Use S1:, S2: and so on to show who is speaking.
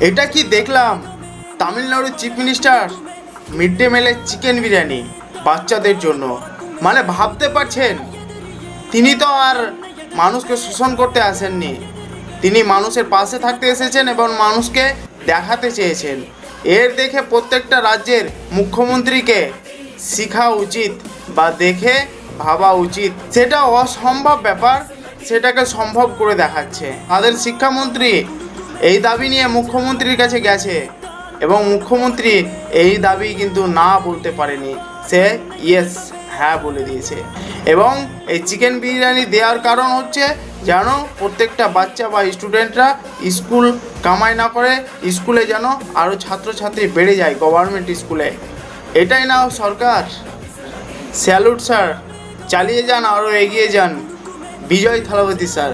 S1: এটা কি দেখলাম, তামিলনাড়ুর চিফ মিনিস্টার মিড ডে মিলের চিকেন বিরিয়ানি বাচ্চাদের জন্য। মানে ভাবতে পারছেন, তিনি তো আর মানুষকে শোষণ করতে আসেননি, তিনি মানুষের পাশে থাকতে এসেছেন এবং মানুষকে দেখাতে চেয়েছেন। এর দেখে প্রত্যেকটা রাজ্যের মুখ্যমন্ত্রীকে শেখা উচিত বা দেখে ভাবা উচিত। সেটা অসম্ভব ব্যাপার, সেটাকে সম্ভব করে দেখাচ্ছে। তাদের শিক্ষামন্ত্রী এই দাবি নিয়ে মুখ্যমন্ত্রীর কাছে গেছে এবং মুখ্যমন্ত্রী এই দাবি কিন্তু না বলতে পারেনি, সে ইয়েস হ্যাঁ বলে দিয়েছে। এবং এই চিকেন বিরিয়ানি দেওয়ার কারণ হচ্ছে যেন প্রত্যেকটা বাচ্চা বা স্টুডেন্টরা স্কুল কামাই না করে, স্কুলে যেন আরও ছাত্রছাত্রী বেড়ে যায় গভর্নমেন্ট স্কুলে। এটাই না সরকার। স্যালুট স্যার, চালিয়ে যান, আরও এগিয়ে যান। বিজয় থালাপতি স্যার।